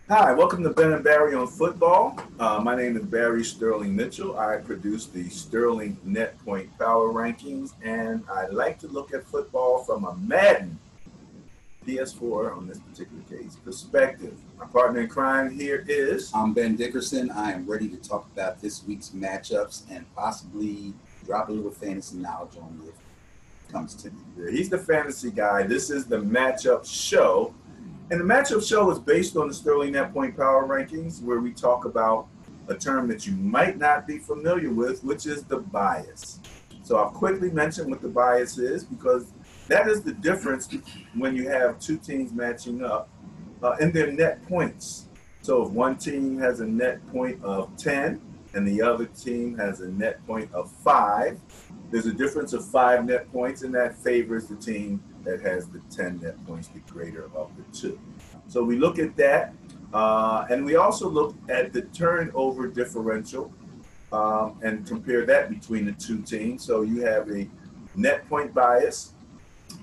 Hi, welcome to Ben and Barry on Football. My name is Barry Sterling Mitchell. I produce the Sterling Net Point Power Rankings, and I like to look at football from a Madden PS4, on this particular case, perspective. My partner in crime here is. I'm Ben Dickerson. I am ready to talk about this week's matchups and possibly drop a little fantasy knowledge on you if it comes to me. He's the fantasy guy. This is the matchup show. And the matchup show is based on the Sterling Net Point Power Rankings, where we talk about a term that you might not be familiar with, which is the bias. So I'll quickly mention what the bias is, because that is the difference when you have two teams matching up in their net points. So if one team has a net point of 10 and the other team has a net point of 5, there's a difference of 5 net points, and that favors the team that has the 10 net points, the greater of the two. So we look at that, and we also look at the turnover differential and compare that between the two teams. So you have a net point bias,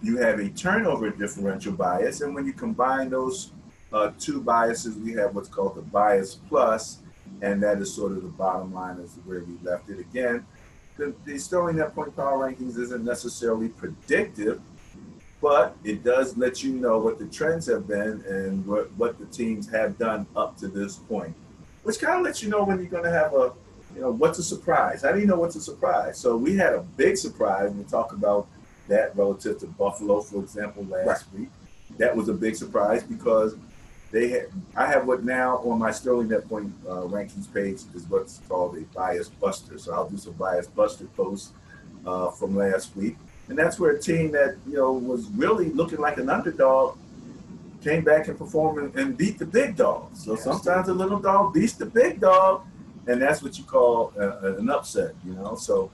you have a turnover differential bias, and when you combine those two biases, we have what's called the bias plus, and that is sort of the bottom line as where we left it. Again, the Sterling Net Point Power Rankings isn't necessarily predictive, but it does let you know what the trends have been and what the teams have done up to this point, which kind of lets you know when you're going to have what's a surprise. How do you know what's a surprise? So we had a big surprise. We'll talk about that relative to Buffalo, for example, last week. That was a big surprise because I have what now on my Sterling Net Point rankings page is what's called a bias buster. So I'll do some bias buster posts from last week. And that's where a team that, was really looking like an underdog came back and performed and beat the big dog. So sometimes a little dog beats the big dog, and that's what you call an upset, So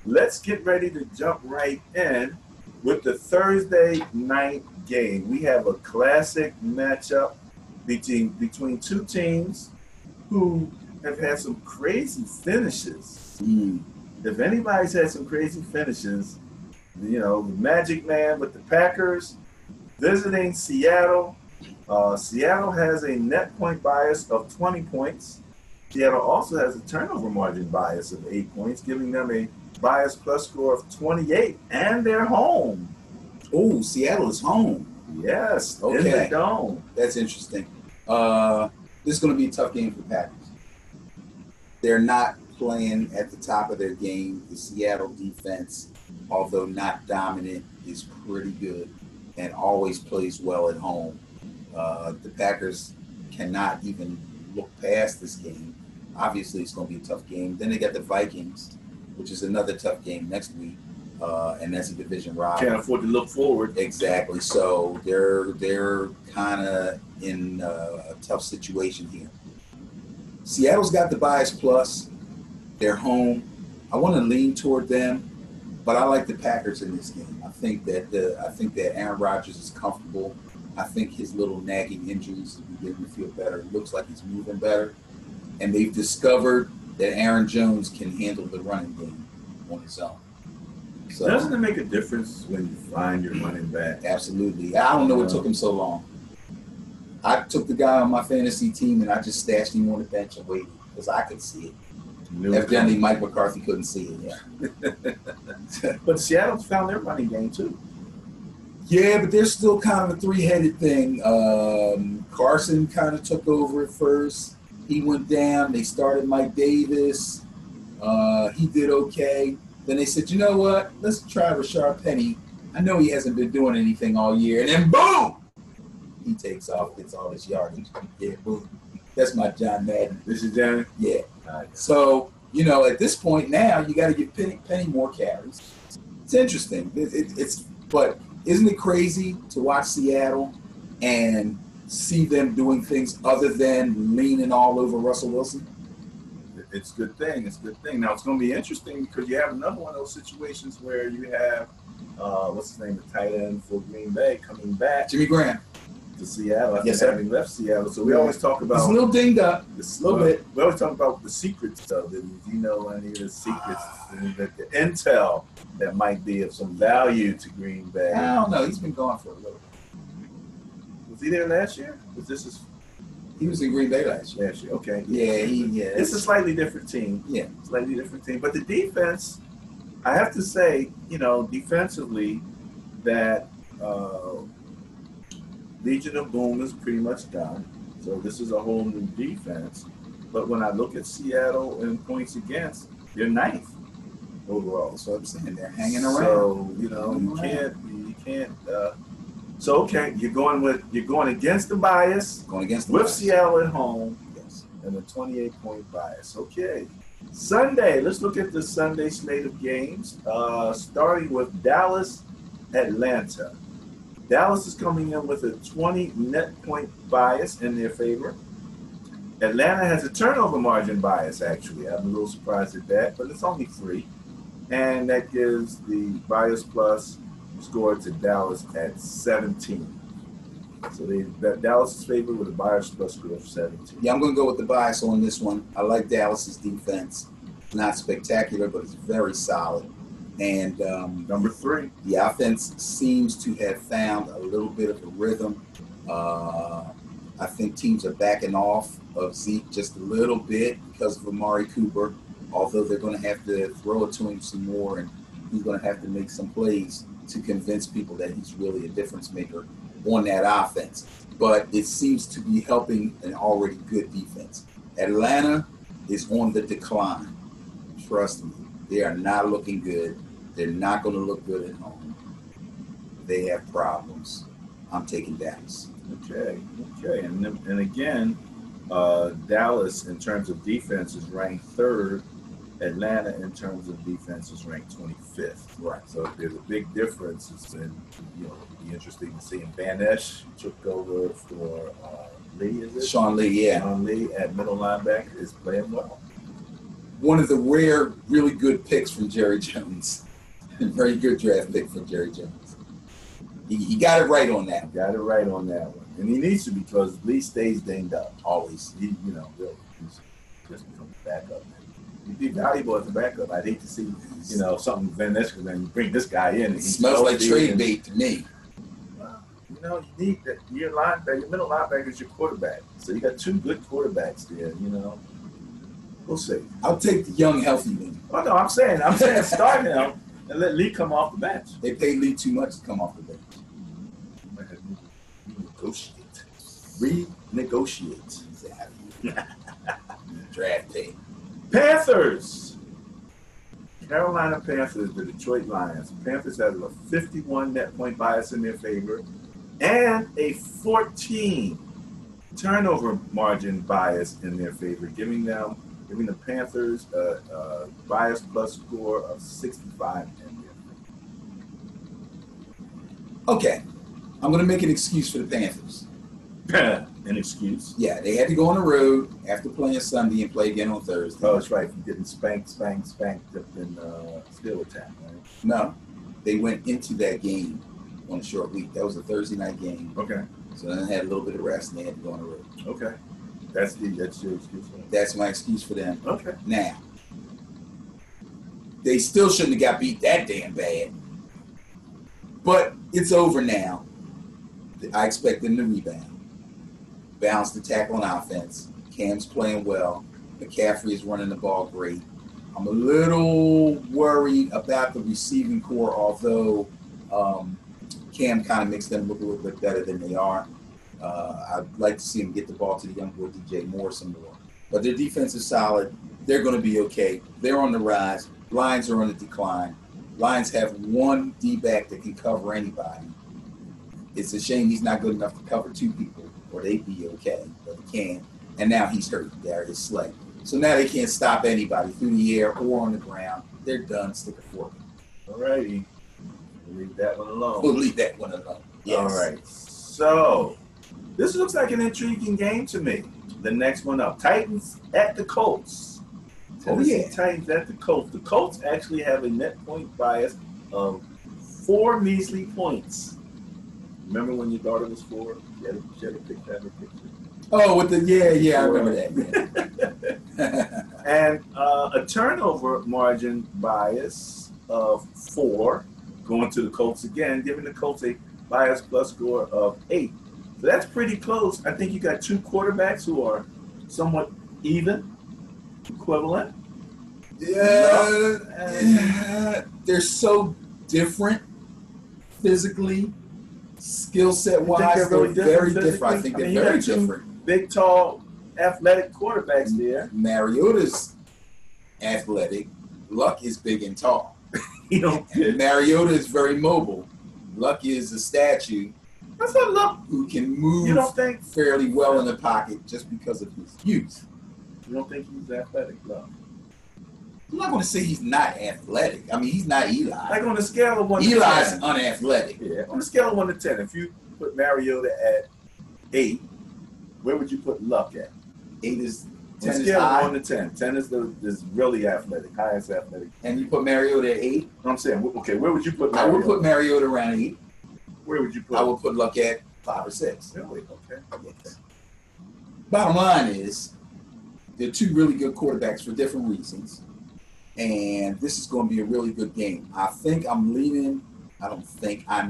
let's get ready to jump right in with the Thursday night game. We have a classic matchup between two teams who have had some crazy finishes. If anybody's had some crazy finishes, the Magic Man with the Packers visiting Seattle. Seattle has a net point bias of 20 points. Seattle also has a turnover margin bias of 8 points, giving them a bias plus score of 28, and they're home. Oh, Seattle is home. Yes, okay. In the dome. That's interesting. This is going to be a tough game for the Packers. They're not playing at the top of their game. The Seattle defense, although not dominant, is pretty good and always plays well at home. The Packers cannot even look past this game. Obviously, it's going to be a tough game. Then they got the Vikings, which is another tough game next week, and that's a division rival. Can't afford to look forward. Exactly. So they're kind of in a tough situation here. Seattle's got the bias plus. They're home. I want to lean toward them, but I like the Packers in this game. I think that Aaron Rodgers is comfortable. I think his little nagging injuries are beginning to feel better. It looks like he's moving better, and they've discovered that Aaron Jones can handle the running game on his own. So, doesn't it make a difference when you find your running back? Absolutely. I don't know what took him so long. I took the guy on my fantasy team and I just stashed him on the bench and waited because I could see it. Evidently, Mike McCarthy couldn't see it yet. But Seattle's found their running game too. Yeah, but they're still kind of a three-headed thing. Carson kind of took over at first. He went down. They started Mike Davis. He did okay. Then they said, you know what? Let's try Rashard Penny. I know he hasn't been doing anything all year. And then boom! He takes off, gets all this yardage. Yeah, boom. That's my John Madden. This is John? Yeah. Right. So, at this point now, you got to give Penny more carries. It's interesting. But isn't it crazy to watch Seattle and see them doing things other than leaning all over Russell Wilson? It's a good thing. It's a good thing. Now, it's going to be interesting because you have another one of those situations where you have, what's his name, the tight end for Green Bay coming back. Jimmy Graham. To Seattle. Yes, having left Seattle. So we always talk about... It's a little dinged up. A little bit. We always talk about the secrets of it. Any of the secrets, the intel that might be of some value to Green Bay. I don't know. He's been gone for a little bit. Was he there last year? Was this his... He was in Green Bay last year. Okay. Yeah, It's a slightly different team. Yeah. Slightly different team. But the defense, I have to say, defensively, that Legion of Boom is pretty much done. So this is a whole new defense. But when I look at Seattle in points against, they're ninth overall. That's what I'm saying. They're hanging around. So you can't. So okay, you're going against the bias. Going against the with bias. Seattle at home. Yes. And a 28-point bias. Okay. Sunday. Let's look at the Sunday slate of games. Starting with Dallas, Atlanta. Dallas is coming in with a 20 net point bias in their favor. Atlanta has a turnover margin bias, actually. I'm a little surprised at that, but it's only 3. And that gives the bias plus score to Dallas at 17. So Dallas is favored with a bias plus score of 17. Yeah, I'm going to go with the bias on this one. I like Dallas's defense. Not spectacular, but it's very solid. And number 3, the offense seems to have found a little bit of a rhythm. I think teams are backing off of Zeke just a little bit because of Amari Cooper, although they're going to have to throw it to him some more, and he's going to have to make some plays to convince people that he's really a difference maker on that offense. But it seems to be helping an already good defense. Atlanta is on the decline. Trust me, they are not looking good. They're not going to look good at home. They have problems. I'm taking Dallas. Okay. And again, Dallas, in terms of defense, is ranked 3rd. Atlanta, in terms of defense, is ranked 25th. Right. So there's a big difference. It'll be interesting to see. And Van Esch took over for Lee, is it? Sean Lee, yeah. Sean Lee at middle linebacker is playing well. One of the rare, really good picks from Jerry Jones. Very good draft pick from Jerry Jones. He got it right on that. Got it right on that one. And he needs to, because Lee stays dinged up always. He's just becomes backup. He'd be valuable as a backup. I'd hate to see, something Van Esch, then you bring this guy in. It smells like trade bait to me. You need that. Your middle linebacker is your quarterback. So you got 2 good quarterbacks there. We'll see. I'll take the young, healthy one. Oh no, I'm saying start him and let Lee come off the bench. They paid Lee too much to come off the bench. Renegotiate. Exactly. Draft pick. Panthers. Carolina Panthers, the Detroit Lions. Panthers have a 51 net point bias in their favor and a 14 turnover margin bias in their favor, giving the Panthers a bias plus score of 65 in their favor. Okay. I'm going to make an excuse for the Panthers. An excuse? Yeah, they had to go on the road after playing Sunday and play again on Thursday. Oh, that's right. From getting spanked up in Steel Attack, right? No, they went into that game on a short week. That was a Thursday night game. Okay. So then they had a little bit of rest and they had to go on the road. Okay. That's your excuse for them? That's my excuse for them. Okay. Now, they still shouldn't have got beat that damn bad. But it's over now. I expect them to rebound. Balance the tackle on offense. Cam's playing well. McCaffrey is running the ball great. I'm a little worried about the receiving core, although Cam kind of makes them look a little bit better than they are. I'd like to see him get the ball to the young boy DJ Moore some more. But their defense is solid. They're going to be okay. They're on the rise. Lions are on the decline. Lions have one D-back that can cover anybody. It's a shame he's not good enough to cover 2 people, or they'd be okay, but he can. And now he's hurt, Darius Slay. So now they can't stop anybody through the air or on the ground. They're done. Stick a fork. All righty. We'll leave that one alone. We'll leave that one alone. Yes. All right. So, this looks like an intriguing game to me. The next one up. Titans at the Colts. Tennessee Titans at the Colts. The Colts actually have a net point bias of 4 measly points. Remember when your daughter was 4? She had a picture. Oh, with the I remember that. Yeah. And a turnover margin bias of 4, going to the Colts again, giving the Colts a bias plus score of 8. But that's pretty close. I think you got two quarterbacks who are somewhat even, equivalent. Yeah, they're so different physically, skill set wise. They're very different. I think they're very different. Big, tall, athletic quarterbacks there. Mariota's athletic. Luck is big and tall. And Mariota is very mobile. Luck is a statue. That's not Luck. Who can move fairly well in the pocket just because of his youth. You don't think he's athletic, Luck? I'm not going to say he's not athletic. I mean, he's not Eli. Like on a scale of 1 to 10. Eli's unathletic. Yeah, on a scale of 1 to 10, if you put Mariota at 8, where would you put Luck at? 8 is 10 on a scale of 1 to 10. 10 is really athletic, highest athletic. And you put Mariota at 8? I'm saying, okay, where would you put Mariota? I would put Mariota around 8. Where would you put? I would put Luck at 5 or 6. Really? Okay. Yes. Bottom line is, they're two really good quarterbacks for different reasons. And this is going to be a really good game. I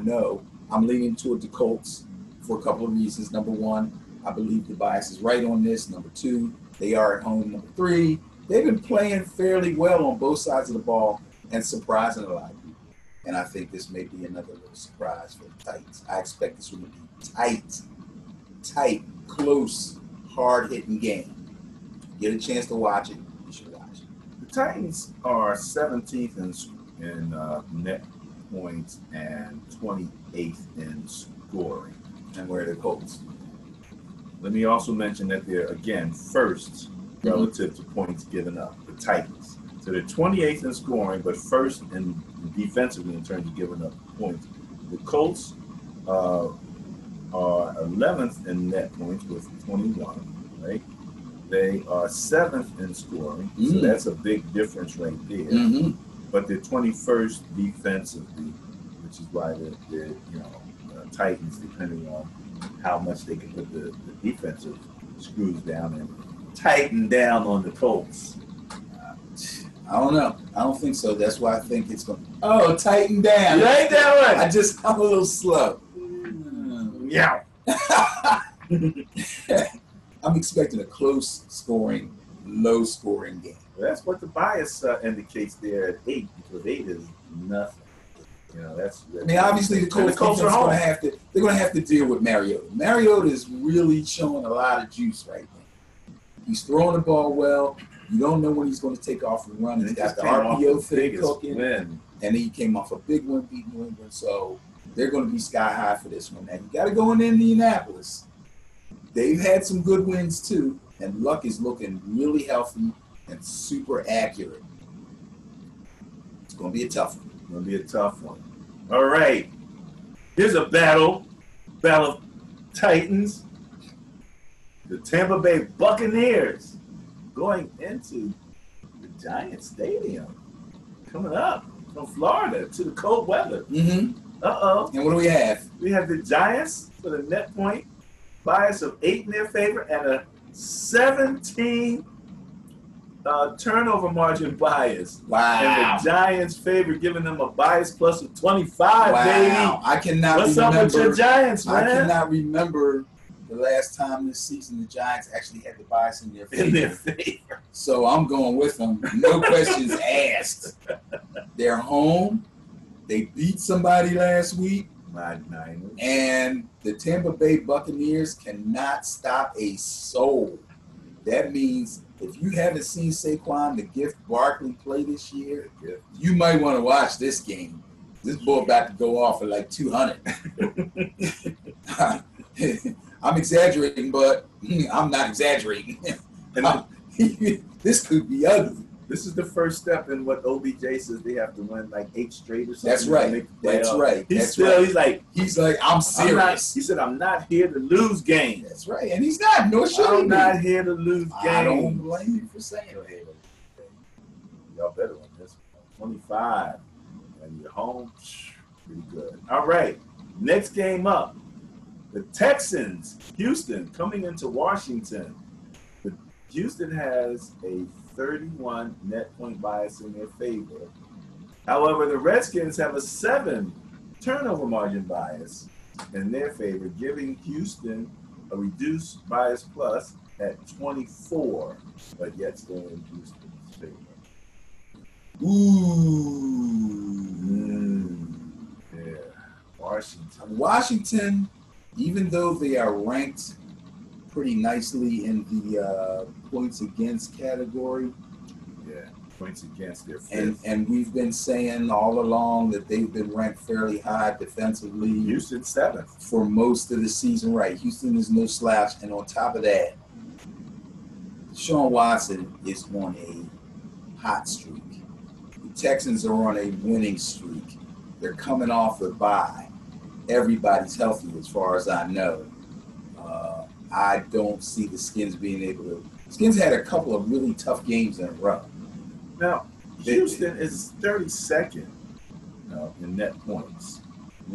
know I'm leaning toward the Colts for a couple of reasons. Number one, I believe the bias is right on this. Number two, they are at home. Number three, they've been playing fairly well on both sides of the ball and surprising a lot of people. And I think this may be another little surprise for the Titans. I expect this one to be tight, close, hard-hitting game. Get a chance to watch it, you should watch it. The Titans are 17th in net points and 28th in scoring. And where are the Colts? Let me also mention that they're, again, first relative to points given up, the Titans. So they're 28th in scoring, but first in defensively in terms of giving up points. The Colts are 11th in net points with 21, right? They are 7th in scoring, so that's a big difference right there. But they're 21st defensively, which is why they're Titans, depending on how much they can put the defensive screws down and tighten down on the Colts. I don't know. I don't think so. That's why I think it's going to tighten down. You ain't that way. I'm a little slow. Yeah. I'm expecting a close scoring, low scoring game. Well, that's what the bias indicates there at 8, because 8 is nothing. That's I mean, obviously the Colts are going to have to. They're going to have to deal with Mariota. Mariota is really showing a lot of juice right now. He's throwing the ball well. You don't know when he's going to take off and run. He's got the RPO thing cooking, and he came off a big win, beat New England. So they're going to be sky high for this one. And you got to go in Indianapolis. They've had some good wins too, and Luck is looking really healthy and super accurate. It's going to be a tough one. It's going to be a tough one. All right. Here's a battle of Titans. The Tampa Bay Buccaneers going into the Giant Stadium. Coming up from Florida to the cold weather. Uh-oh. And what do we have? We have the Giants for the net point bias of 8 in their favor and a 17 turnover margin bias. Wow. And the Giants' favor, giving them a bias plus of 25, baby. I cannot What's up with your Giants, man? I cannot remember the last time this season the Giants actually had the bias in their favor. So I'm going with them. No questions asked. They're home. They beat somebody last week. And the Tampa Bay Buccaneers cannot stop a soul. That means if you haven't seen Saquon the Gift Barkley play this year, you might want to watch this game. This boy about to go off at like 200. I'm exaggerating, but I'm not exaggerating. This could be ugly. This is the first step in what OBJ says they have to win like 8 straight or something. That's right. That's right. He's like, I'm serious. He said, I'm not here to lose games. That's right. And he's not. Nor should he be. I'm not here to lose games. I don't blame you for saying that. Y'all better win this one. 25. And you're home. Pretty good. All right. Next game up. The Texans, Houston, coming into Washington. Houston has a 31 net point bias in their favor. However, the Redskins have a 7 turnover margin bias. in their favor, giving Houston a reduced bias plus at 24, but yet still in Houston's favor. Ooh. Yeah. Washington. Washington, even though they are ranked pretty nicely in the points against category. Yeah, points against their fifth. And we've been saying all along that they've been ranked fairly high defensively. Houston 7th. For most of the season, right. Houston is no slouch. And on top of that, Deshaun Watson is on a hot streak. The Texans are on a winning streak. They're coming off a bye. Everybody's healthy as far as I know. I don't see the Skins being able to. Skins had a couple of really tough games in a row. Now, Houston is 32nd in net points.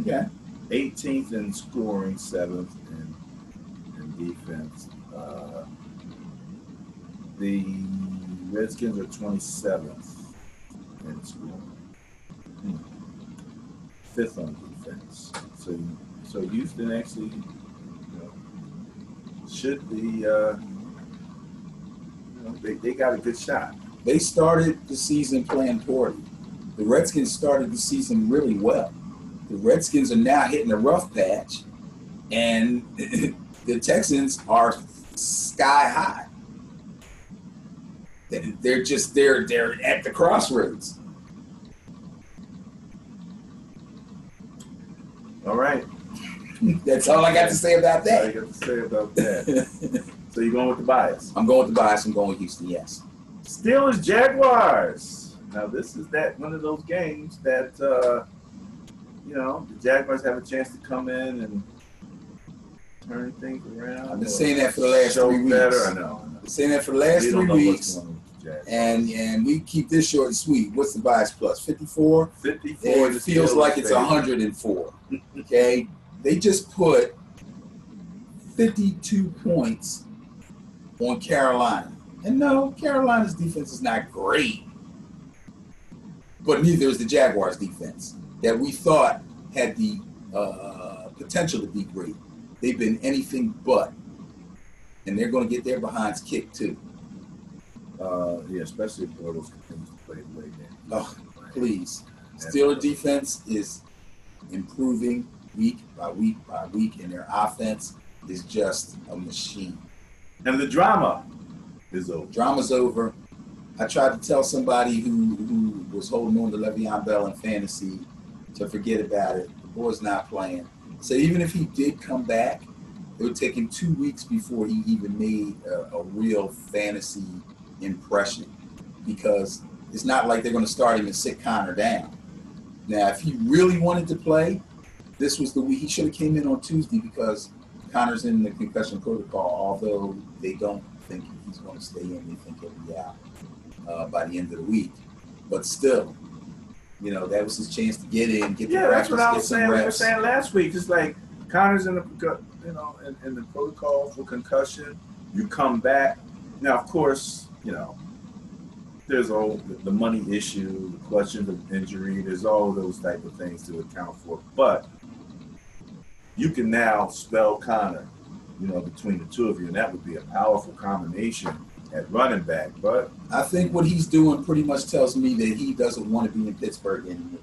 Okay. 18th in scoring, 7th in defense. The Redskins are 27th in scoring. 5th on defense. So Houston actually should be, they got a good shot. They started the season playing poorly. The Redskins started the season really well. The Redskins are now hitting a rough patch, and the Texans are sky high. They're at the crossroads. All right. That's all I got to say about that. All I got to say about that. So you're going with the bias? I'm going with the bias. I'm going with Houston, yes. Steelers Jaguars. Now this is one of those games that the Jaguars have a chance to come in and turn things around. I've been saying that for the last 3 weeks. Better, I know. I've been saying that for the last 3 weeks. And we keep this short and sweet. What's the bias plus? 54? 54. It feels like it's 104. Okay? They just put 52 points on Carolina. And no, Carolina's defense is not great. But neither is the Jaguars' defense that we thought had the potential to be great. They've been anything but. And they're going to get their behinds kicked, too. Yeah, especially if Bortles continues to play the way game. Oh, please. Steelers defense is improving week by week by week, and their offense is just a machine. And the drama is over. Drama's over. I tried to tell somebody who was holding on to Le'Veon Bell in fantasy to forget about it. The boy's not playing. So even if he did come back, it would take him 2 weeks before he even made a real fantasy impression, because it's not like they're going to start him and sit Connor down. Now, if he really wanted to play, this was the week he should have came in on Tuesday, because Connor's in the concussion protocol, although they don't think he's going to stay in. They think he'll be out by the end of the week. But still, that was his chance to get in, get the practice, that's what I was saying. We were saying last week. It's like Connor's in the in the protocol for concussion. You come back. Now, of course, there's all the money issue, the questions of injury. There's all those type of things to account for. But you can now spell Connor, between the two of you, and that would be a powerful combination at running back. But I think what he's doing pretty much tells me that he doesn't want to be in Pittsburgh anymore.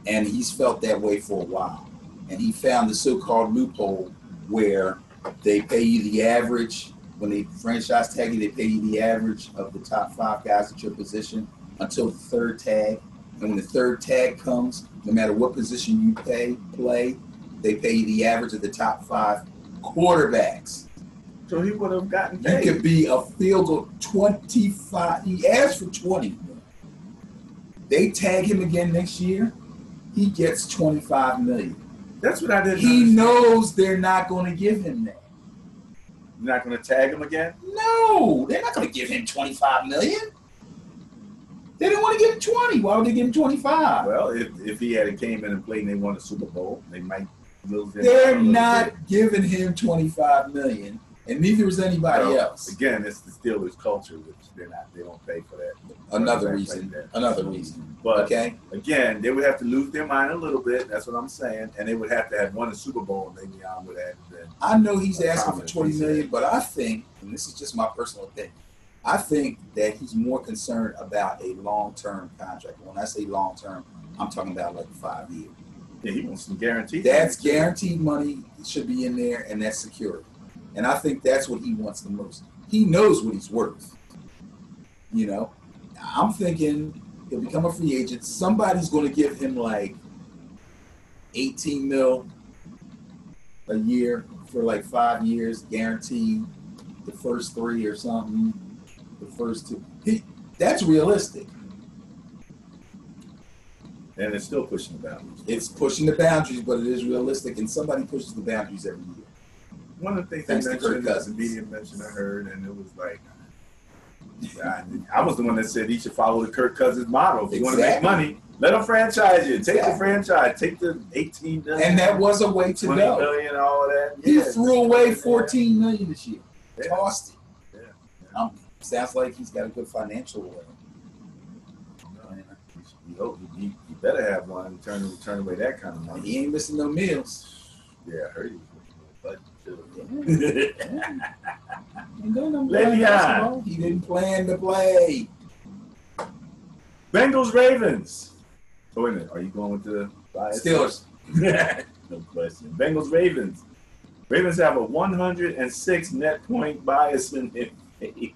And he's felt that way for a while. And he found the so-called loophole where they pay you the average. When they franchise tag you, they pay you the average of the top 5 guys at your position until the third tag. And when the third tag comes, no matter what position you play, they pay you the average of the top 5 quarterbacks. So he would have gotten paid. You could be a field goal 25. He asked for 20. They tag him again next year, he gets $25 million. That's what I didn't He understand. knows they're not going to give him that. You're not going to tag him again? No, they're not going to give him $25 million. They didn't want to give him 20. Why would they give him 25? Well, if he had came in and played and they won a Super Bowl, they might lose him. They're not giving him $25 million. And neither is anybody So, else. Again, it's the Steelers culture, which they don't pay for that. Another reason. Like Another reason. But okay. Again, they would have to lose their mind a little bit. That's what I'm saying, and they would have to have won a Super Bowl, and Le'Veon would have been. I know he's asking for $20 million, but I think, and this is just my personal opinion, I think that he's more concerned about a long-term contract. When I say long-term, I'm talking about like 5 years. Yeah, he wants some guaranteed. That's guaranteed money. It should be in there, and that's security. And I think that's what he wants the most. He knows what he's worth. You know, I'm thinking he'll become a free agent. Somebody's going to give him like 18 mil a year for like 5 years, guaranteed. The first 3 or something. The first 2. That's realistic. And it's still pushing the boundaries. It's pushing the boundaries, but it is realistic, and somebody pushes the boundaries every year. One of the things they mentioned, the media mentioned, I heard, and it was like, I was the one that said he should follow the Kirk Cousins model. If you want to make money, let them franchise you. Take the franchise. Take the $18 million. And that was a way to go. $20 million, all of that. He threw away $14 million this year. Yeah. Tossed it. Yeah. Sounds like he's got a good financial. He better have one. Turn away that kind of money. He ain't missing no meals. Yeah, I heard he was but Le'Veon. He didn't plan to play. Bengals Ravens. Oh, wait a minute. Are you going with the bias? Steelers. No question. Bengals Ravens. Ravens have a 106 net point bias in their favor.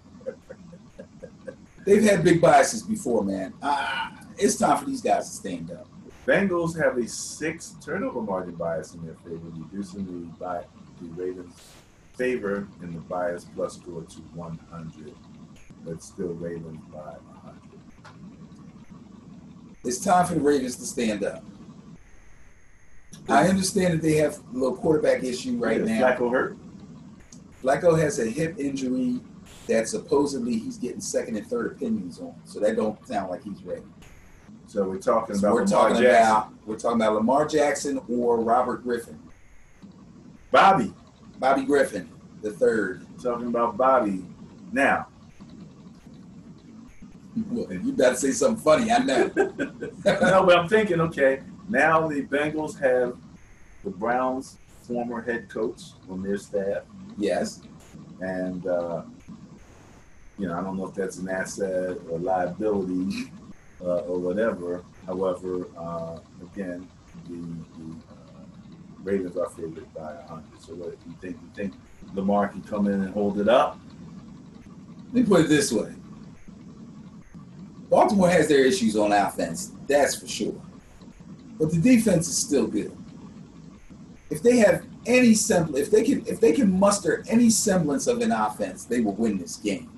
They've had big biases before, man. It's time for these guys to stand up. Bengals have a 6 turnover margin bias in their favor, reducing the Ravens' favor in the bias plus score to 100, but still Ravens by 100. It's time for the Ravens to stand up. I understand that they have a little quarterback issue right now. Flacco hurt? Flacco has a hip injury that supposedly he's getting second and third opinions on, so that don't sound like he's ready. So we're talking about we're talking about Lamar Jackson or Robert Griffin. Bobby Griffin, the third. Talking about Bobby. Now. You better say something funny, I know. No, but I'm thinking, okay, now the Bengals have the Browns' former head coach on their staff. Yes. And, I don't know if that's an asset or liability or whatever. However, again, the Ravens are favored by 100. So what do you think? You think Lamar can come in and hold it up? Let me put it this way. Baltimore has their issues on offense, that's for sure. But the defense is still good. If they have any semblance, if they can muster any semblance of an offense, they will win this game.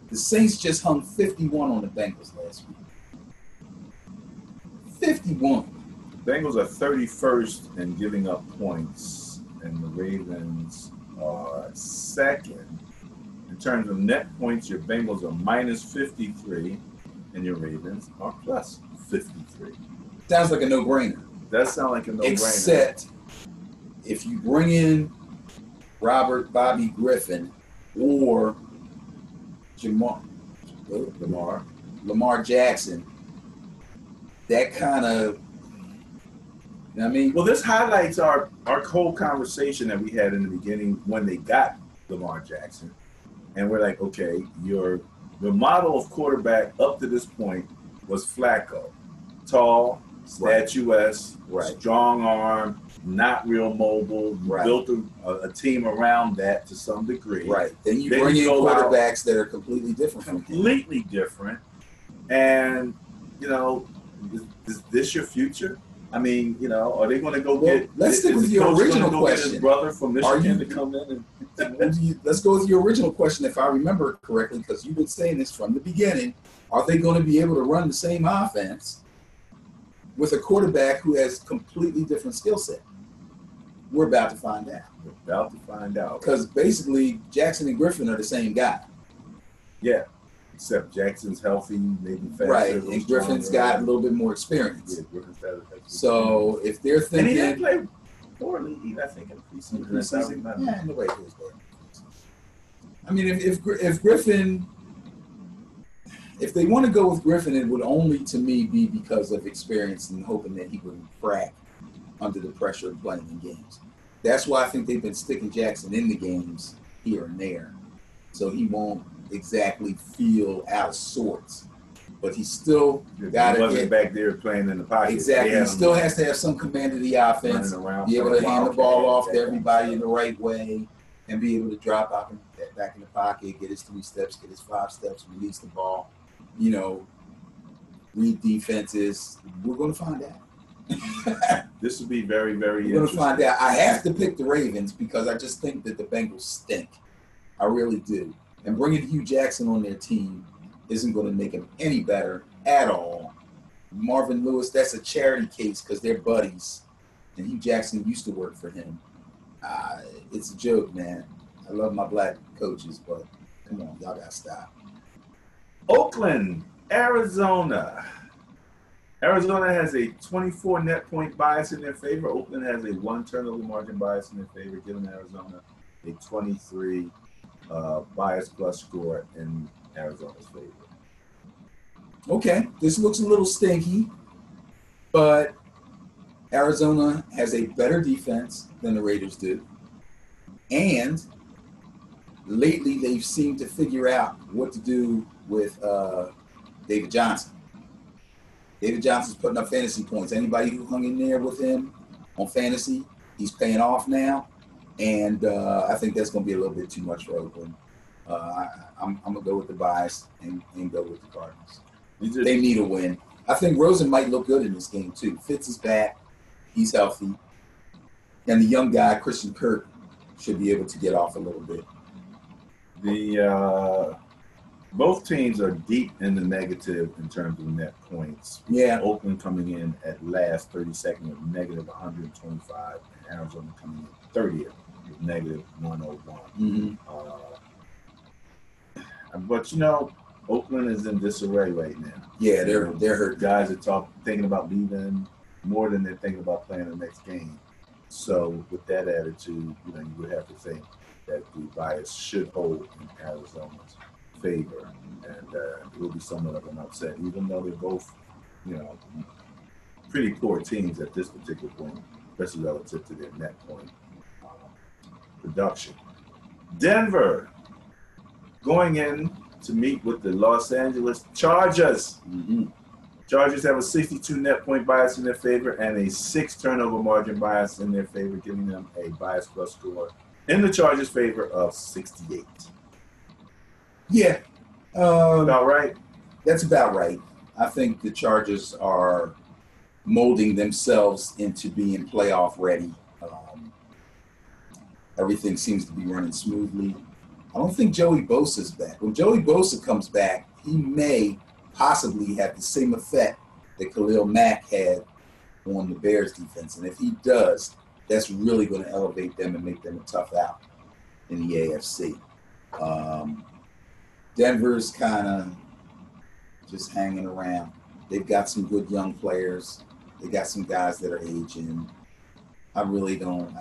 The Saints just hung 51 on the Bengals last week. 51. The Bengals are 31st in giving up points, and the Ravens are second. In terms of net points, your Bengals are minus 53, and your Ravens are plus 53. Sounds like a no-brainer. That sounds like a no-brainer. Except if you bring in Bobby Griffin or Lamar Jackson, that kind of, you know what I mean? Well, this highlights our whole conversation that we had in the beginning when they got Lamar Jackson. And we're like, okay, your model of quarterback up to this point was Flacco. Tall, statuesque, strong arm, not real mobile. You built a team around that to some degree. Right. Then you bring in quarterbacks that are completely different. Completely different. And, is this your future? I mean, are they going to go get? Let's stick with your original question. His brother from Michigan to come in and. Let's go with your original question, if I remember correctly, because you've been saying this from the beginning. Are they going to be able to run the same offense with a quarterback who has completely different skill set? We're about to find out. We're about to find out. Because basically, Jackson and Griffin are the same guy. Yeah. Except Jackson's healthy, maybe faster. Right, and Griffin's got a little bit more experience. Yeah, Griffin's got so if they're thinking, and he didn't play poorly, I think, in preseason. Yeah, nobody plays poorly. I mean, if Griffin, if they want to go with Griffin, it would only to me be because of experience and hoping that he wouldn't crack under the pressure of playing in games. That's why I think they've been sticking Jackson in the games here and there, so he won't exactly feel out of sorts. But he still got to get back there playing in the pocket. Exactly. He still has to have some command of the offense, be able to hand the ball off to everybody in the right way, and be able to drop out back in the pocket, get his 3 steps, get his 5 steps, release the ball. You know, read defenses. We're going to find out. This will be very, very interesting. We're going to find out. I have to pick the Ravens because I just think that the Bengals stink. I really do. And bringing Hugh Jackson on their team isn't going to make him any better at all. Marvin Lewis, that's a charity case because they're buddies. And Hugh Jackson used to work for him. It's a joke, man. I love my black coaches, but come on, y'all got to stop. Oakland, Arizona. Arizona has a 24 net point bias in their favor. Oakland has a 1 turnover margin bias in their favor, giving Arizona a 23 bias plus score in Arizona's favor. Okay, this looks a little stinky, but Arizona has a better defense than the Raiders do. And lately they've seemed to figure out what to do with David Johnson. David Johnson's putting up fantasy points. Anybody who hung in there with him on fantasy, he's paying off now. And I think that's going to be a little bit too much for Oakland. I'm going to go with the bias and go with the Cardinals. They need a win. I think Rosen might look good in this game, too. Fitz is back. He's healthy. And the young guy, Christian Kirk, should be able to get off a little bit. Both teams are deep in the negative in terms of net points. Yeah. Oakland coming in at last 32nd with negative 125, and Arizona coming in 30th with negative 101. Mm-hmm. But you know, Oakland is in disarray right now. Yeah, they're hurt. Guys are thinking about leaving more than they're thinking about playing the next game. So with that attitude, you know, you would have to think that the bias should hold in Arizona's favor, and it will be somewhat of an upset, even though they're both, you know, pretty poor teams at this particular point, especially relative to their net point production. Denver going in to meet with the Los Angeles Chargers. Mm-hmm. Chargers have a 62 net point bias in their favor and a 6 turnover margin bias in their favor, giving them a bias plus score in the Chargers' favor of 68. Yeah. About right? That's about right. I think the Chargers are molding themselves into being playoff ready. Everything seems to be running smoothly. I don't think Joey Bosa's back. When Joey Bosa comes back, he may possibly have the same effect that Khalil Mack had on the Bears defense. And if he does, that's really going to elevate them and make them a tough out in the AFC. Denver's kind of just hanging around. They've got some good young players. They got some guys that are aging. I really don't.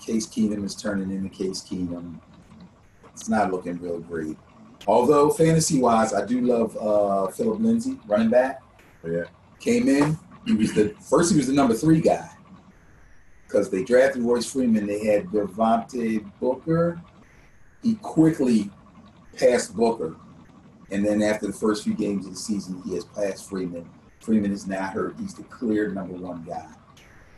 Case Keenum is turning into Case Keenum. It's not looking real great. Although fantasy-wise, I do love Phillip Lindsay, running back. Yeah. Came in. He was the number 3 guy because they drafted Royce Freeman. They had Devontae Booker. He quickly passed Booker, and then after the first few games of the season, he has passed Freeman. Freeman is now hurt. He's the clear number 1 guy.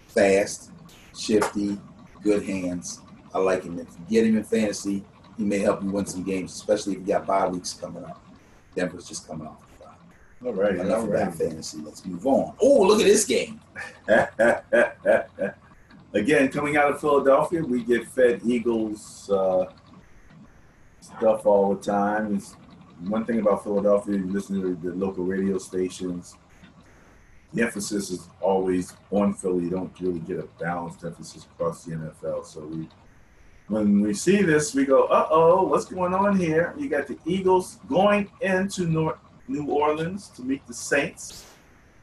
Fast, shifty, good hands. I like him. If you get him in fantasy, he may help you win some games, especially if you got bye weeks coming up. Denver's just coming off the bye. All right. Enough about fantasy. Let's move on. Oh, look at this game. Again, coming out of Philadelphia, we get fed Eagles stuff all the time. It's one thing about Philadelphia, you listen to the local radio stations, the emphasis is always on Philly. You don't really get a balanced emphasis across the NFL. So when we see this, we go, uh-oh, what's going on here? You got the Eagles going into New Orleans to meet the Saints.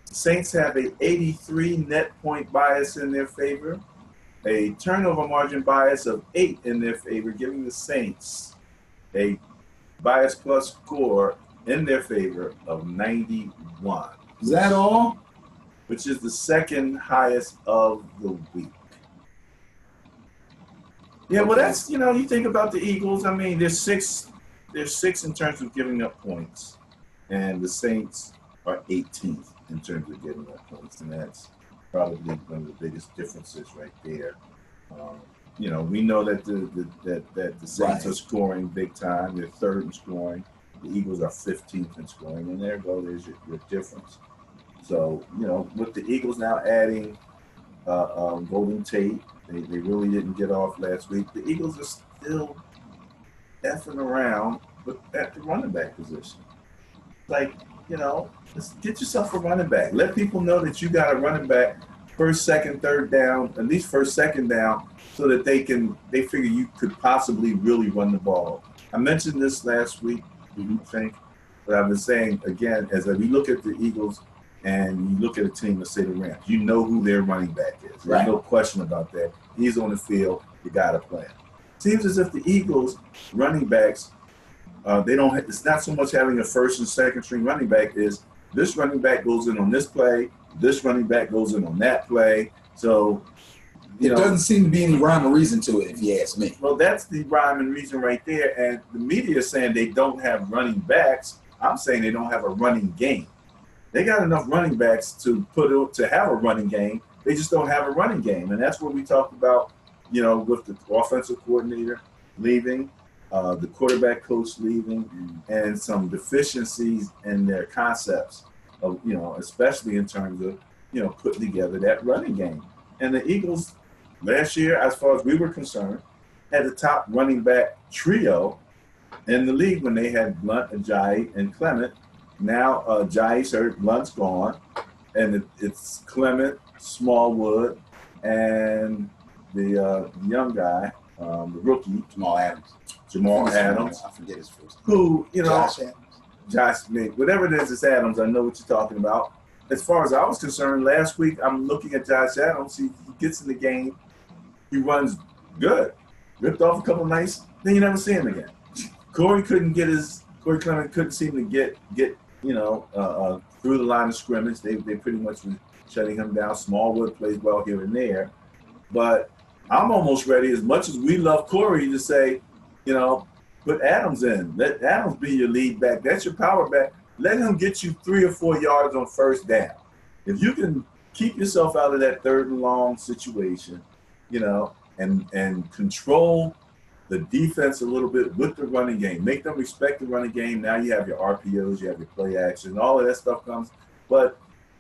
The Saints have a 83 net point bias in their favor, a turnover margin bias of 8 in their favor, giving the Saints a bias plus score in their favor of 91. Is that all? Which is the second highest of the week. Yeah, well, that's, you think about the Eagles. I mean, they're six in terms of giving up points, and the Saints are 18th in terms of giving up points, and that's probably one of the biggest differences right there. We know that the Saints are scoring big time. They're third in scoring. The Eagles are 15th in scoring, and there's your difference. So, with the Eagles now adding Golden Tate, they really didn't get off last week. The Eagles are still effing around at the running back position. Like, let's get yourself a running back. Let people know that you got a running back first, second, third down, at least first, second down, so that they figure you could possibly really run the ball. I mentioned this last week, I think, but I've been saying again, as we look at the Eagles and you look at a team, let's say the Rams, you know who their running back is. There's no question about that. He's on the field. You got to play him. Seems as if the Eagles running backs, it's not so much having a first and second string running back, is this running back goes in on this play, this running back goes in on that play. So, it doesn't seem to be any rhyme or reason to it, if you ask me. Well, that's the rhyme and reason right there. And the media is saying they don't have running backs. I'm saying they don't have a running game. They got enough running backs to have a running game. They just don't have a running game. And that's what we talked about, with the offensive coordinator leaving, the quarterback coach leaving, and some deficiencies in their concepts of, especially in terms of, putting together that running game. And the Eagles last year, as far as we were concerned, had the top running back trio in the league when they had Blunt, Ajayi, and Clement. Now Ajayi's hurt, Blunt's gone, and it's Clement, Smallwood, and the young guy, the rookie, Jamal Adams. I forget his first name. Who, Josh Adams. Josh Smith, whatever it is, it's Adams. I know what you're talking about. As far as I was concerned, last week I'm looking at Josh Adams. He gets in the game. He runs good. Ripped off a couple nights. Then you never see him again. Corey Clement couldn't seem to get through the line of scrimmage. They pretty much were shutting him down. Smallwood plays well here and there. But I'm almost ready, as much as we love Corey, to say, put Adams in. Let Adams be your lead back. That's your power back. Let him get you 3 or 4 yards on first down. If you can keep yourself out of that third and long situation, and control the defense a little bit with the running game. Make them respect the running game. Now you have your RPOs, you have your play action, all of that stuff comes. But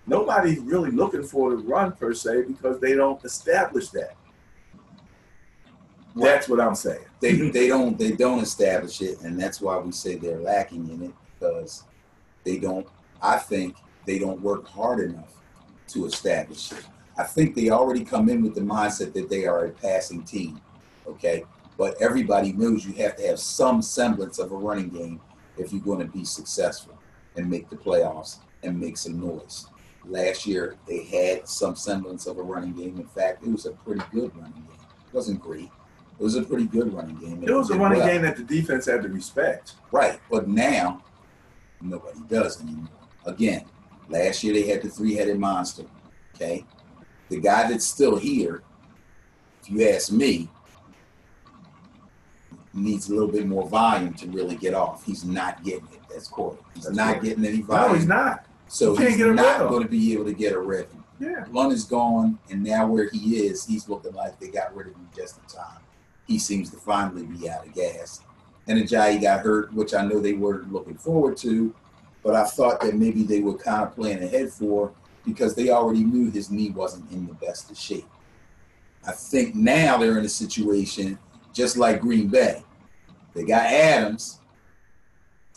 nobody's really looking for the run per se because they don't establish that. That's what I'm saying. They don't establish it, and that's why we say they're lacking in it, because I think they don't work hard enough to establish it. I think they already come in with the mindset that they are a passing team, okay? But everybody knows you have to have some semblance of a running game if you're going to be successful and make the playoffs and make some noise. Last year, they had some semblance of a running game. In fact, it was a pretty good running game. It wasn't great. It was a pretty good running game. It was a running game that the defense had to respect. Right, but now, nobody does anymore. Again, last year they had the three-headed monster, okay? The guy that's still here, if you ask me, needs a little bit more volume to really get off. He's not getting it. That's Corey. He's not getting any volume. No, he's not. So he's not going to be able to get a rhythm. Yeah. Blunt is gone, and now where he is, he's looking like they got rid of him just in time. He seems to finally be out of gas. And Ajayi got hurt, which I know they were looking forward to, but I thought that maybe they were kind of playing ahead for, because they already knew his knee wasn't in the best of shape. I think now they're in a situation just like Green Bay. They got Adams,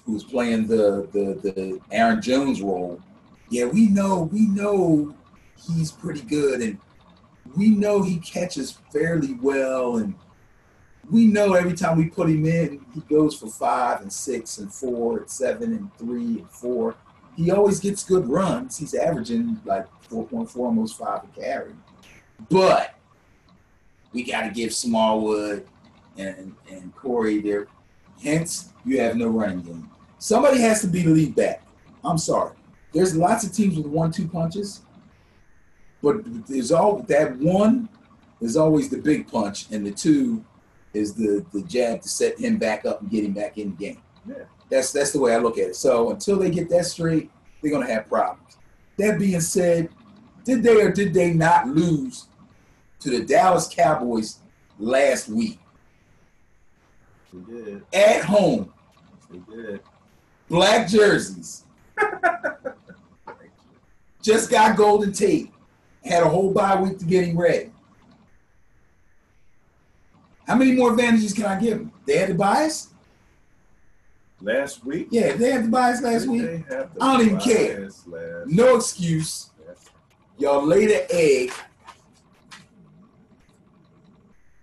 who's playing the Aaron Jones role. Yeah, we know he's pretty good, and we know he catches fairly well, and we know every time we put him in, he goes for 5 and 6 and 4 and 7 and 3 and 4. He always gets good runs. He's averaging like 4.4, almost 5 a carry. But we got to give Smallwood and Corey Hence, you have no running game. Somebody has to be the lead back. I'm sorry. There's lots of teams with 1-2 punches, but there's always the big punch, and the 2 is the jab to set him back up and get him back in the game. Yeah. That's the way I look at it. So until they get that straight, they're gonna have problems. That being said, did they or did they not lose to the Dallas Cowboys last week? They did. At home. They did. Black jerseys. Just got Golden Tate. Had a whole bye week to get him ready. How many more advantages can I give them? They had the bias? Last week? Yeah, they had the bias last week. I don't even care. No excuse. Y'all laid an egg.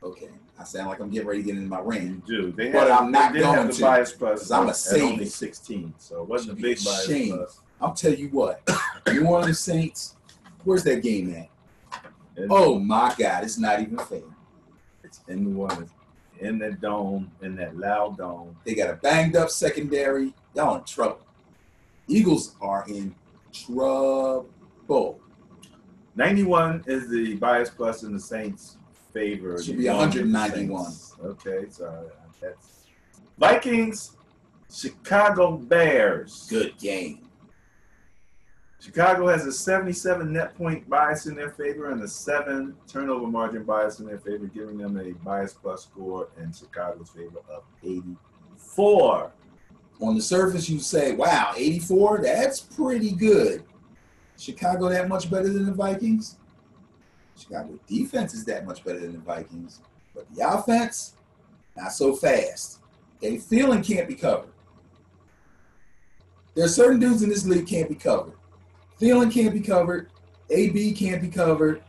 Okay, I sound like I'm getting ready to get into my ring. You do. But I'm not going have the to. bias plus. Because I'm a at only Saint. 16, so it wasn't a big bias Shame. plus. I'll tell you what. New Orleans Saints, where's that game at? And Oh my God, it's not even fair. it's in New Orleans, in that dome, in that loud dome. They got a banged up secondary. Y'all in trouble. Eagles are in trouble. 91 is the bias plus in the Saints' favor. Should be 191. Okay, so that's Vikings, Chicago Bears. Good game. Chicago has a 77 net point bias in their favor and a 7 turnover margin bias in their favor, giving them a bias plus score in Chicago's favor of 84. On the surface, you say, wow, 84? That's pretty good. Chicago that much better than the Vikings? Chicago defense is that much better than the Vikings. But the offense, not so fast. Okay, feeling can't be covered. There are certain dudes in this league can't be covered. Thielen can't be covered. AB can't be covered.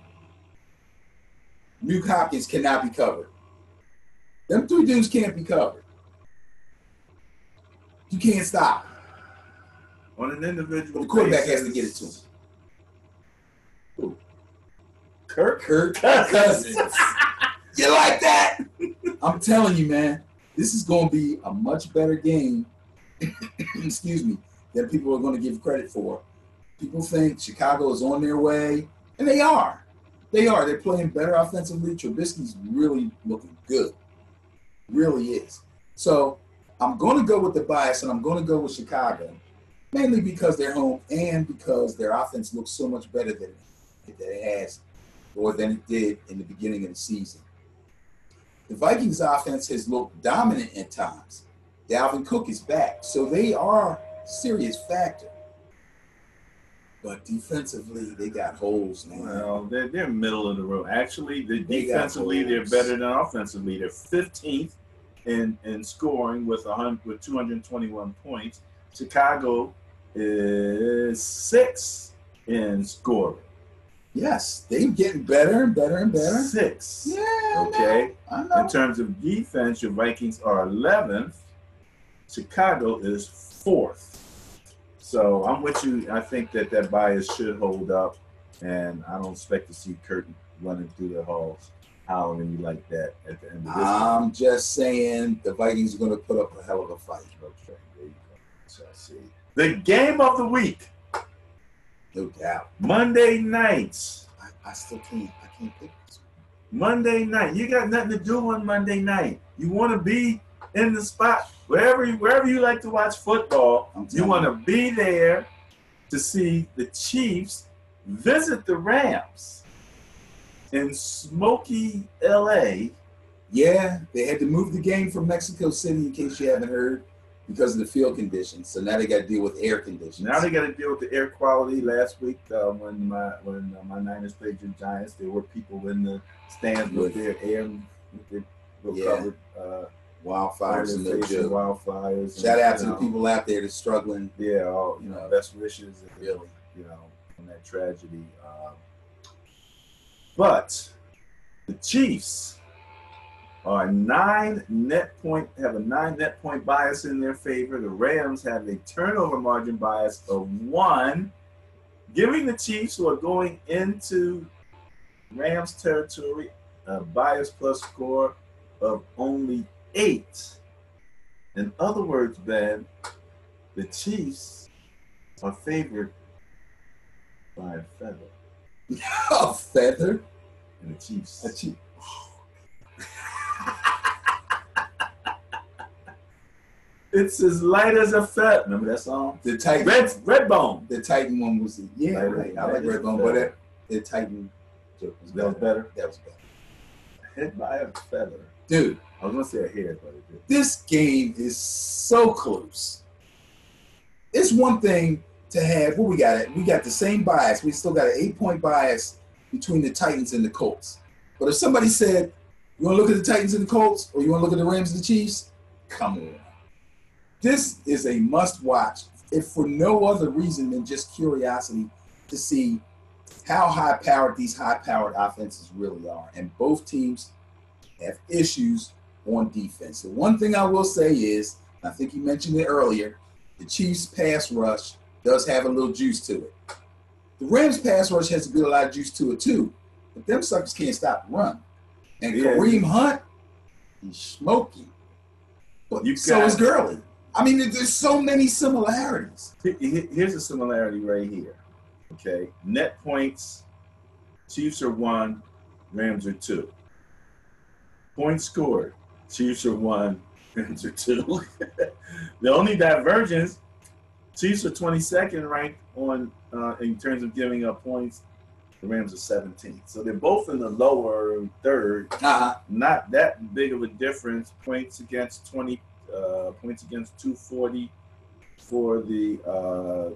Nuke Hopkins cannot be covered. Them 3 dudes can't be covered. You can't stop. On an individual But the quarterback basis, has to get it to him. Who? Kirk Cousins. You like that? I'm telling you, man, this is going to be a much better game, excuse me, than people are going to give credit for. People think Chicago is on their way, and they are. They are. They're playing better offensively. Trubisky's really looking good. Really is. So I'm going to go with the bias, and I'm going to go with Chicago, mainly because they're home and because their offense looks so much better than it has or than it did in the beginning of the season. The Vikings offense has looked dominant at times. Dalvin Cook is back, so they are a serious factor. But defensively, they got holes, man. Well, they're middle of the road. Actually, defensively, got they're holes. better than offensively. They're 15th in scoring with 221 points. Chicago is 6th in scoring. Yes, they're getting better and better and better. 6. Yeah, Okay. I know. In terms of defense, your Vikings are 11th. Chicago is 4th. So I'm with you. I think that bias should hold up, and I don't expect to see Curtin running through the halls hollering you like that at the end of this game. I'm just saying the Vikings are going to put up a hell of a fight. Okay, there you go. So I see. The game of the week, No doubt. Monday nights. I still can't. I can't pick this one. Monday night. You got nothing to do on Monday night. You want to be in the spot wherever you like to watch football. You want to be there to see the Chiefs visit the Rams in smoky LA. Yeah, they had to move the game from Mexico City, in case you haven't heard, because of the field conditions. So now they got to deal with air conditions. Now they got to deal with the air quality. Last week, when my Niners played the Giants, there were people in the stands with their air, with their covered. Wildfires and no joke. Wildfires. Shout out to the people out there that's struggling. Yeah, all, best wishes. And, Really, on that tragedy. But the Chiefs are have a 9 net point bias in their favor. The Rams have a turnover margin bias of 1, giving the Chiefs, who are going into Rams territory, a bias plus score of only 8. In other words, Ben, the Chiefs are favored by a feather. A feather? And the Chiefs. A chief. It's as light as a feather. Remember that song? The Titan. Redbone. The Titan one was right. I like Redbone, but the Titan joke was better. That was better? That was better. Hit by a feather. Dude. I was going to say a hair, but it did. This game is so close. It's one thing to have, what we got? We got the same bias. We still got an 8-point bias between the Titans and the Colts. But if somebody said, you want to look at the Titans and the Colts, or you want to look at the Rams and the Chiefs? Come on. This is a must-watch, if for no other reason than just curiosity to see how high-powered these high-powered offenses really are. And both teams have issues on defense. The one thing I will say is, I think you mentioned it earlier, the Chiefs' pass rush does have a little juice to it. The Rams' pass rush has a good lot of juice to it too, but them suckers can't stop the run. And Kareem Hunt, he's smoky. But so is Gurley. I mean, there's so many similarities. Here's a similarity right here. Okay, net points, Chiefs are 1, Rams are 2. Points scored, Chiefs are 1, Rams are 2. The only divergence, Chiefs are 22nd ranked on in terms of giving up points. The Rams are 17th. So they're both in the lower third. Not that big of a difference. Points against 240 for the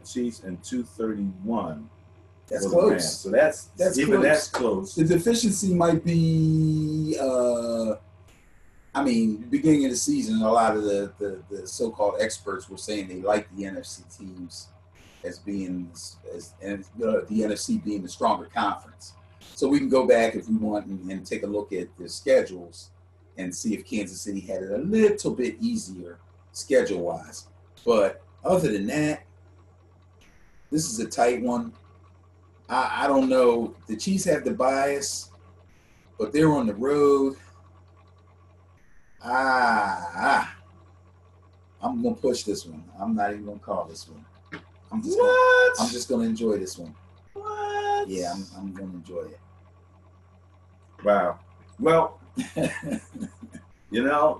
Chiefs and 231. That's close. So that's even close. That's close. The deficiency might be, beginning of the season, a lot of the so-called experts were saying they like the NFC teams as being the NFC being the stronger conference. So we can go back if we want and take a look at the schedules and see if Kansas City had it a little bit easier schedule-wise. But other than that, this is a tight one. I don't know. The Chiefs have the bias, but they're on the road. I'm going to push this one. I'm not even going to call this one. I'm just going to enjoy this one. What? Yeah, I'm going to enjoy it. Wow. Well, the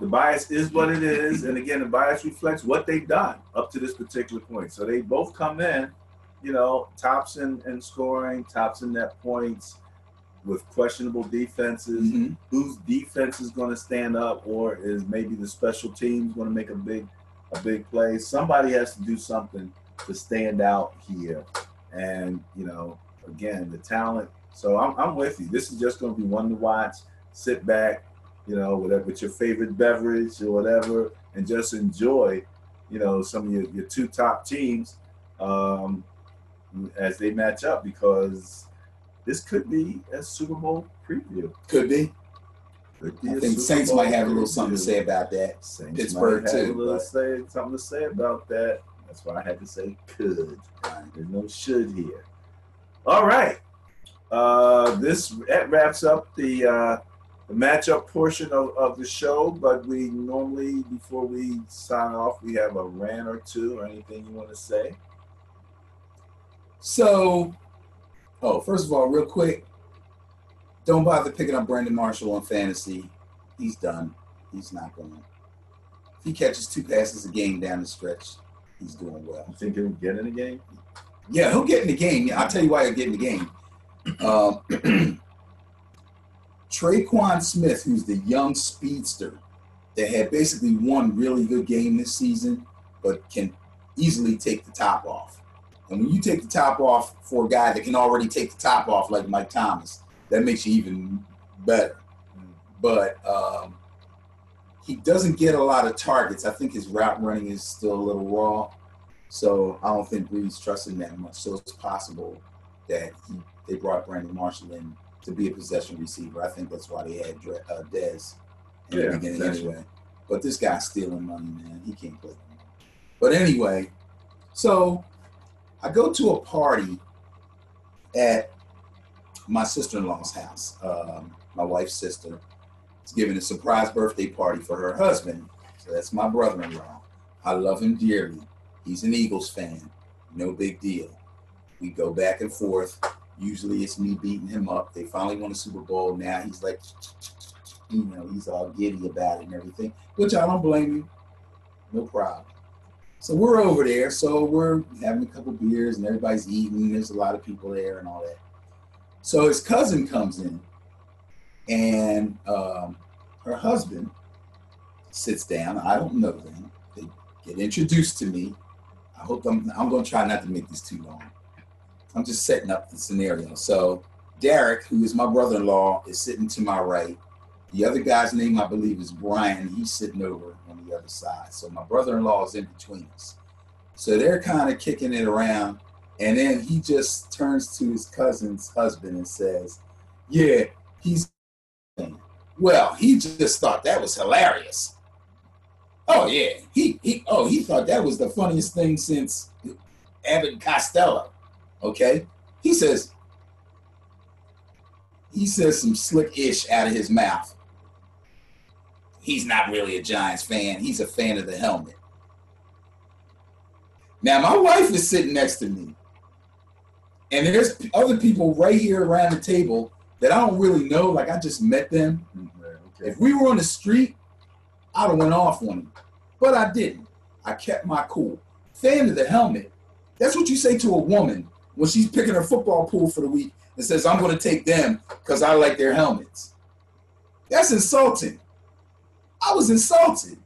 bias is what it is. And again, the bias reflects what they've done up to this particular point. So they both come in, tops in scoring, tops in net points with questionable defenses. Mm-hmm. Whose defense is going to stand up, or is maybe the special teams going to make a big play? Somebody has to do something to stand out here. And, again, the talent. So I'm with you. This is just going to be one to watch. Sit back, whatever, with your favorite beverage or whatever, and just enjoy, some of your two top teams as they match up, because this could be a Super Bowl preview. Could be. I think Saints might have a little something to say about that. Saints Pittsburgh might have too. Something to say about that. That's why I had to say could. There's no should here. All right. That wraps up the matchup portion of the show, but we normally, before we sign off, we have a rant or two or anything you want to say. So, first of all, real quick, don't bother picking up Brandon Marshall on fantasy. He's done. He's not going to. If he catches 2 passes a game down the stretch, he's doing well. You think he'll get in the game? Yeah, he'll get in the game. I'll tell you why he'll get in the game. Traquan Smith, who's the young speedster that had basically one really good game this season, but can easily take the top off. And when you take the top off for a guy that can already take the top off like Mike Thomas, that makes you even better. But he doesn't get a lot of targets. I think his route running is still a little raw. So I don't think Brees trusts him that much. So it's possible that they brought Brandon Marshall in to be a possession receiver. I think that's why they had Dez in the beginning anyway. But this guy's stealing money, man. He can't play anymore. But anyway, so I go to a party at my sister-in-law's house. My wife's sister is giving a surprise birthday party for her husband. So that's my brother-in-law. I love him dearly. He's an Eagles fan. No big deal. We go back and forth. Usually it's me beating him up. They finally won a Super Bowl. Now he's like, he's all giddy about it and everything, which I don't blame him. No problem. So we're over there. So we're having a couple beers and everybody's eating. There's a lot of people there and all that. So his cousin comes in and her husband sits down. I don't know them. They get introduced to me. I hope I'm going to try not to make this too long. I'm just setting up the scenario. So Derek, who is my brother-in-law, is sitting to my right. The other guy's name, I believe, is Brian. He's sitting over on the other side. So my brother-in-law is in between us. So they're kind of kicking it around. And then he just turns to his cousin's husband and says, yeah, he's... Well, he just thought that was hilarious. Oh, yeah. He thought that was the funniest thing since Abbott and Costello. Okay? He says some slick-ish out of his mouth. He's not really a Giants fan. He's a fan of the helmet. Now, my wife is sitting next to me. And there's other people right here around the table that I don't really know. Like, I just met them. Okay. If we were on the street, I'd have went off on him. But I didn't. I kept my cool. Fan of the helmet. That's what you say to a woman when she's picking her football pool for the week and says, I'm going to take them because I like their helmets. That's insulting. I was insulted.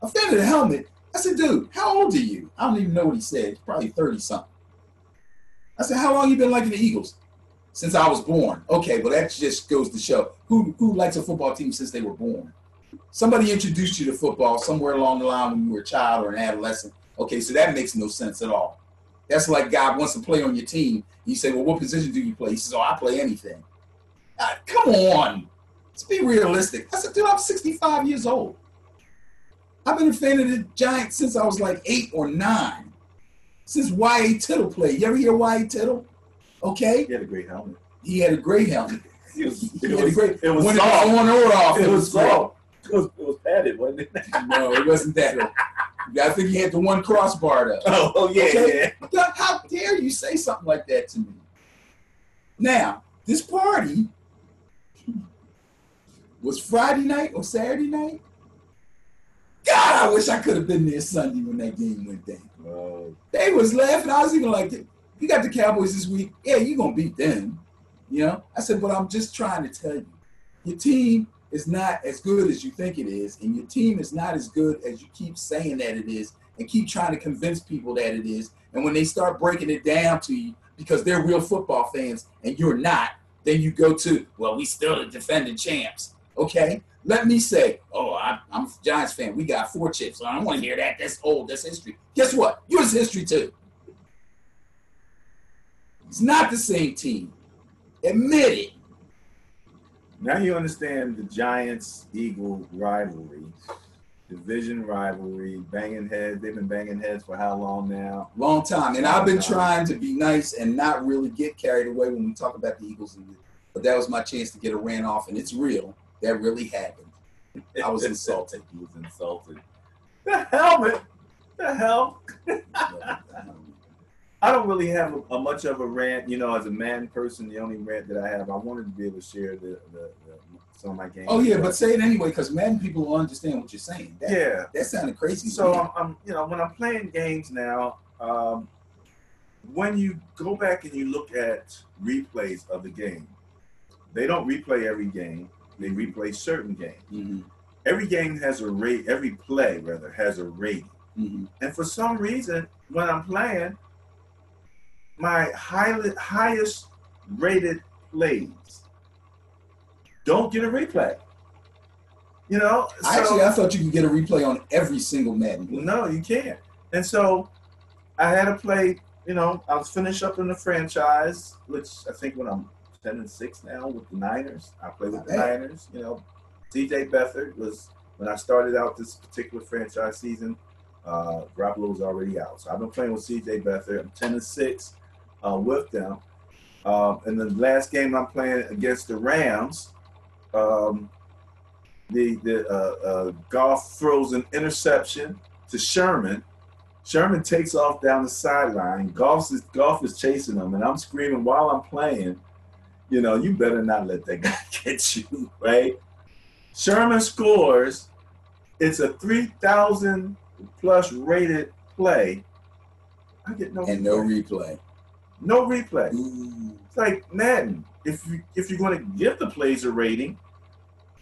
A fan of the helmet. I said, dude, how old are you? I don't even know what he said. Probably 30-something. I said, how long you been liking the Eagles? Since I was born. Okay, well, that just goes to show who likes a football team since they were born. Somebody introduced you to football somewhere along the line when you were a child or an adolescent. Okay, so that makes no sense at all. That's like God wants to play on your team. You say, well, what position do you play? He says, oh, I play anything. Come on. Let's be realistic. I said, dude, I'm 65 years old. I've been a fan of the Giants since I was like 8 or 9. Since Y.A. Tittle played. You ever hear Y.A. Tittle? Okay. He had a great helmet. He had a great helmet. It was when soft. it was on or off. It was soft. It was padded, wasn't it? No, it wasn't that. I think he had the one crossbar up. Oh yeah, okay? Yeah. How dare you say something like that to me? Now, this party was Friday night or Saturday night. God, I wish I could have been there Sunday when that game went down. Oh. They was laughing. I was even like, you got the Cowboys this week. Yeah, you're going to beat them. You know? I said, but I'm just trying to tell you, your team is not as good as you think it is, and your team is not as good as you keep saying that it is and keep trying to convince people that it is. And when they start breaking it down to you because they're real football fans and you're not, then you go to, well, we still the defending champs. Okay? Let me say, oh, I'm a Giants fan. We got 4 chips. I don't want to hear that. That's old. That's history. Guess what? Yours is history, too. It's not the same team. Admit it. Now you understand the Giants-Eagle rivalry, division rivalry, banging heads. They've been banging heads for how long now? Long time. And I've been trying to be nice and not really get carried away when we talk about the Eagles. But that was my chance to get a rant off, and it's real. That really happened. I was insulted. He was insulted. The helmet. The hell? I don't really have a much of a rant, as a man person. The only rant that I have, I wanted to be able to share some of my games. Oh yeah, but say it anyway, because man, people will understand what you're saying. That sounded crazy. So I'm when I'm playing games now, when you go back and you look at replays of the game, they don't replay every game. They replay certain games. Mm-hmm. Every game has a rate. Every play, rather, has a rating. Mm-hmm. And for some reason, when I'm playing, my highest rated plays don't get a replay. Actually, I thought you could get a replay on every single Madden play. No, you can't. And so I had to play. I was finished up in the franchise, which I think when I'm 10-6 now with the Niners. I play with the Niners. C.J. Beathard was when I started out this particular franchise season. Garoppolo was already out, so I've been playing with C.J. Beathard. I'm 10-6 with them. And the last game I'm playing against the Rams, Goff throws an interception to Sherman. Sherman takes off down the sideline. Goff is chasing him, and I'm screaming while I'm playing, you better not let that guy get you, right? Sherman scores. It's a 3,000 plus rated play. I get no and replay. no replay. No replay. Ooh. It's like Madden. If you're going to give the plays a rating,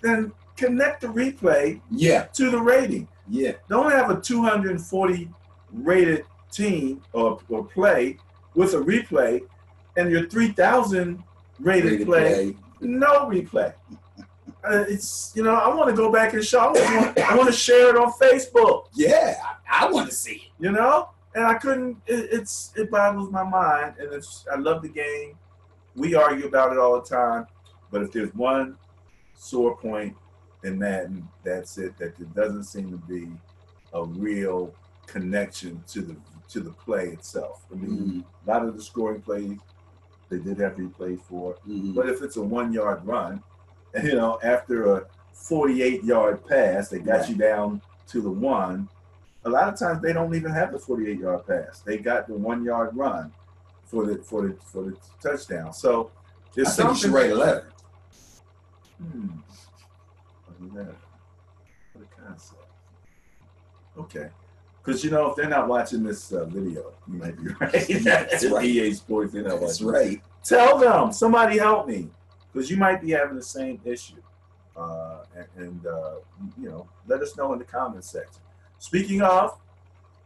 then connect the replay to the rating. Yeah. Don't have a 240 rated team or play with a replay and your 3,000 rated play, no replay. It's I want to go back and show. I want to share it on Facebook. Yeah, I want to see it. And I couldn't. It boggles my mind, and I love the game. We argue about it all the time, but if there's one sore point in Madden, that's it. That there doesn't seem to be a real connection to the play itself. I mean, a lot of the scoring plays they did have replays for, but if it's a 1 yard run, after a 48-yard pass, they got you down to the 1. A lot of times they don't even have the 48-yard pass. They got the 1 yard run for the touchdown. So there's I think you should write a letter. What a concept. Okay. Because if they're not watching this video, you might be right. That's right. EA Sports, they're not That's watching. right. Tell them. Somebody help me. Because you might be having the same issue. Let us know in the comments section. Speaking of,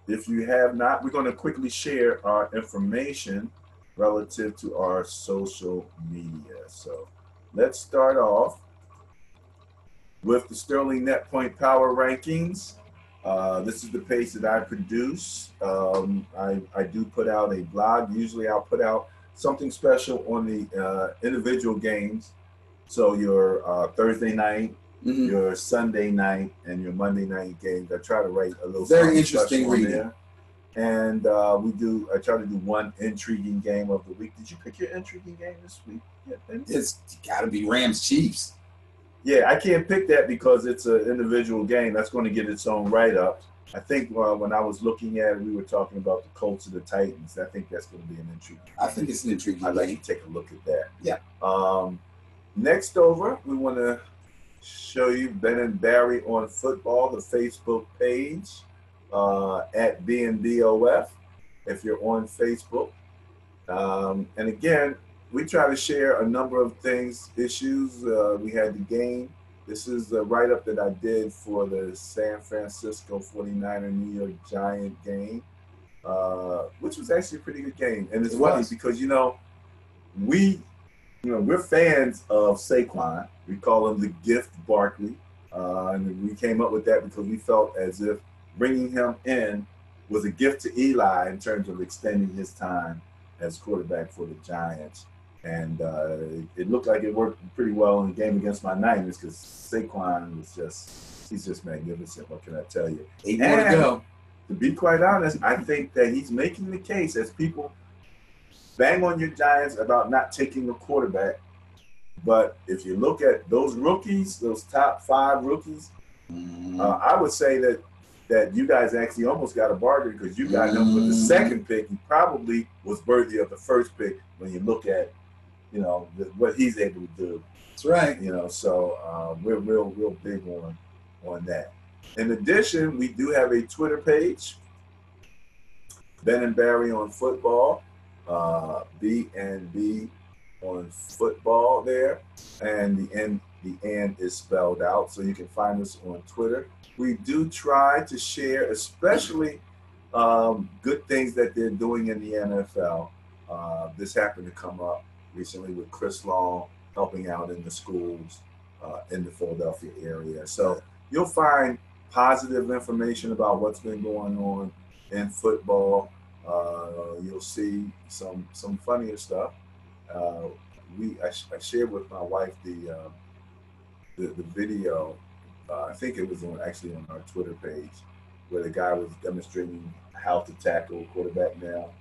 if you have not, we're going to quickly share our information relative to our social media. So let's start off with the Sterling Net Point Power Rankings. This is the page that I produce. I do put out a blog. Usually I'll put out something special on the individual games. So your Thursday night, your Sunday night, and your Monday night games. I try to write a little very interesting reading there. And I try to do one intriguing game of the week. Did you pick your intriguing game this week? Yeah, it's got to be Rams Chiefs. Yeah, I can't pick that because it's an individual game. That's going to get its own write-up. I think when I was looking at it, we were talking about the Colts and the Titans. I think that's going to be an intriguing game. I think it's an intriguing game. I'd like to take a look at that. Yeah. Next over, we want to show you Ben and Barry on Football, the Facebook page at BNBOF if you're on Facebook. And again, we try to share a number of things, issues. We had the game. This is a write-up that I did for the San Francisco 49er New York Giant game, which was actually a pretty good game. And it's funny because, we're fans of Saquon. We call him the Gift Barkley. And we came up with that because we felt as if bringing him in was a gift to Eli in terms of extending his time as quarterback for the Giants. And it looked like it worked pretty well in the game against my Niners because Saquon he's just magnificent. What can I tell you? 8 more to go. To be quite honest, I think that he's making the case as people bang on your Giants about not taking a quarterback. But if you look at those rookies, those top 5 rookies, I would say that you guys actually almost got a bargain because you got him with the second pick. He probably was worthy of the first pick when you look at what he's able to do. That's right. So we're real big on that. In addition, we do have a Twitter page, Ben and Barry on Football, B&B on Football there, and the and is spelled out, so you can find us on Twitter. We do try to share, especially good things that they're doing in the NFL. This happened to come up recently with Chris Long helping out in the schools in the Philadelphia area. So you'll find positive information about what's been going on in football. You'll see some funnier stuff. I shared with my wife the video. I think it was on our Twitter page where the guy was demonstrating how to tackle a quarterback now.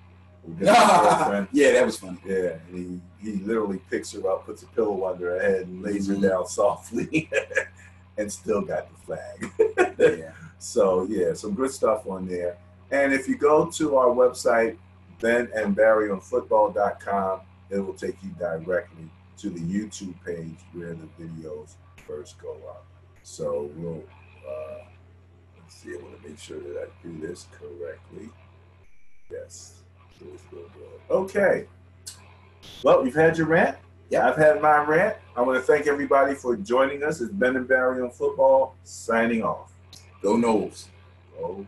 Yeah, that was funny. Yeah, and he literally picks her up, puts a pillow under her head, and lays her down softly. and still got the flag. Yeah. So yeah, some good stuff on there. And if you go to our website, benandbarryonfootball.com, it will take you directly to the YouTube page where the videos first go up. So we'll let's see. I want to make sure that I do this correctly. Yes. Okay. Well, you've had your rant. Yeah. I've had my rant. I want to thank everybody for joining us. It's Ben and Barry on Football signing off. Go Noles. Go